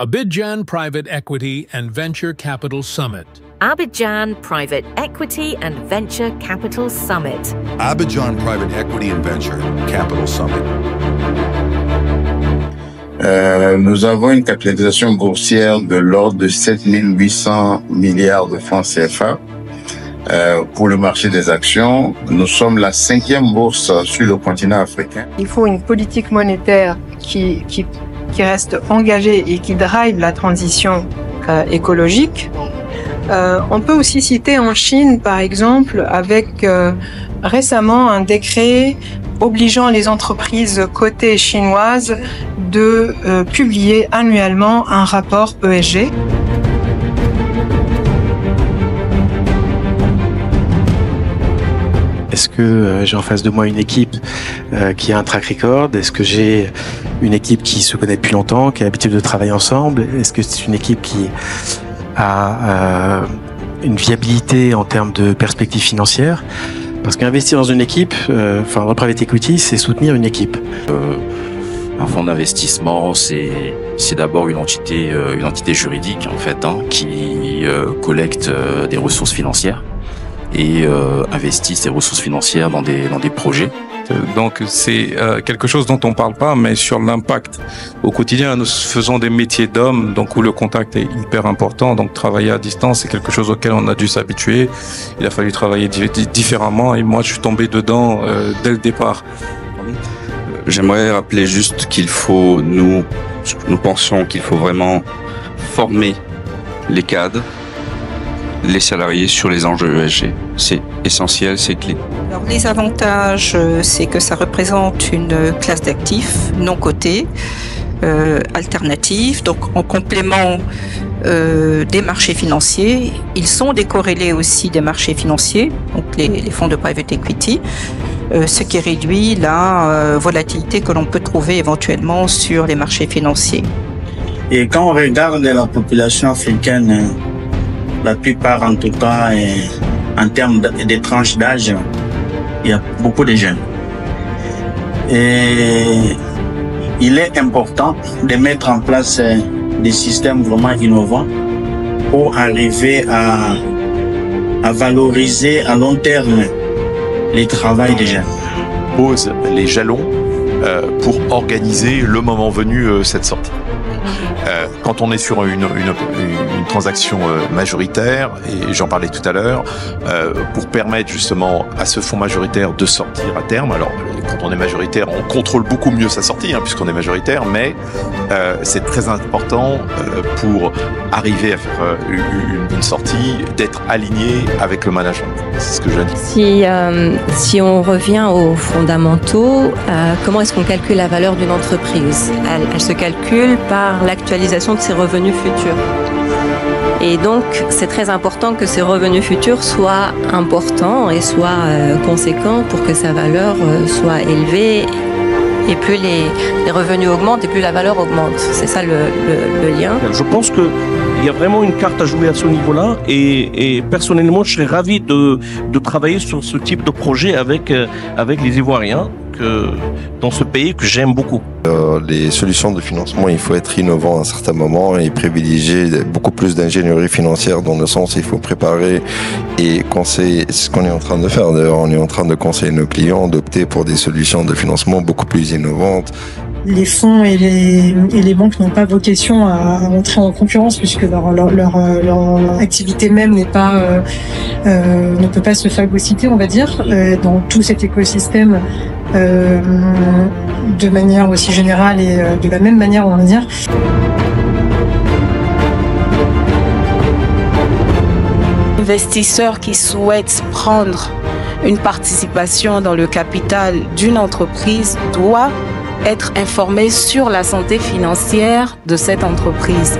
Abidjan Private Equity and Venture Capital Summit. Abidjan Private Equity and Venture Capital Summit. Abidjan Private Equity and Venture Capital Summit. Nous avons une capitalisation boursière de l'ordre de 7 800 milliards de francs CFA. Pour le marché des actions, nous sommes la 5e bourse sur le continent africain. Il faut une politique monétaire qui reste engagée et qui drive la transition écologique. On peut aussi citer en Chine, par exemple, avec récemment un décret obligeant les entreprises cotées chinoises de publier annuellement un rapport ESG. Est-ce que j'ai en face de moi une équipe qui a un track record? Est-ce que j'ai une équipe qui se connaît depuis longtemps, qui a l'habitude de travailler ensemble? Est-ce que c'est une équipe qui a une viabilité en termes de perspectives financières? Parce qu'investir dans une équipe, dans le private equity, c'est soutenir une équipe. Un fonds d'investissement, c'est d'abord une entité juridique en fait, qui collecte des ressources financières et investit ces ressources financières dans des projets. Donc c'est quelque chose dont on parle pas, mais sur l'impact au quotidien, nous faisons des métiers d'hommes, donc où le contact est hyper important. Donc travailler à distance, c'est quelque chose auquel on a dû s'habituer. Il a fallu travailler différemment, et moi je suis tombé dedans dès le départ. J'aimerais rappeler juste qu'il faut, nous pensons qu'il faut vraiment former les cadres, les salariés sur les enjeux ESG. C'est essentiel, c'est clé. Alors, les avantages, c'est que ça représente une classe d'actifs non cotés, alternatifs, donc en complément des marchés financiers. Ils sont décorrélés aussi des marchés financiers, donc les fonds de private equity, ce qui réduit la volatilité que l'on peut trouver éventuellement sur les marchés financiers. Et quand on regarde la population africaine, la plupart en tout cas, en termes de tranches d'âge, il y a beaucoup de jeunes. Et il est important de mettre en place des systèmes vraiment innovants pour arriver à valoriser à long terme les travail des jeunes. Pose les jalons pour organiser le moment venu cette sortie. Quand on est sur une transaction majoritaire, et j'en parlais tout à l'heure, pour permettre justement à ce fonds majoritaire de sortir à terme. Alors, quand on est majoritaire, on contrôle beaucoup mieux sa sortie, puisqu'on est majoritaire, mais c'est très important pour arriver à faire une sortie, d'être aligné avec le management. C'est ce que je dis. Si on revient aux fondamentaux, comment est-ce qu'on calcule la valeur d'une entreprise? Elle se calcule par l'actualisation de ses revenus futurs. Et donc, c'est très important que ces revenus futurs soient importants et soient conséquents pour que sa valeur soit élevée. Et plus les revenus augmentent, et plus la valeur augmente. C'est ça le lien. Je pense qu'il y a vraiment une carte à jouer à ce niveau-là. Et personnellement, je serais ravi de travailler sur ce type de projet avec les Ivoiriens dans ce pays que j'aime beaucoup. Les solutions de financement, il faut être innovant à un certain moment et privilégier beaucoup plus d'ingénierie financière, dans le sens il faut préparer et conseiller. Ce qu'on est en train de faire d'ailleurs, on est en train de conseiller nos clients d'opter pour des solutions de financement beaucoup plus innovantes. Les fonds et les banques n'ont pas vocation à entrer en concurrence, puisque leur activité même ne peut pas se phagocyter, on va dire, dans tout cet écosystème de manière aussi générale et de la même manière, on va dire. Investisseur qui souhaite prendre une participation dans le capital d'une entreprise doit être informé sur la santé financière de cette entreprise.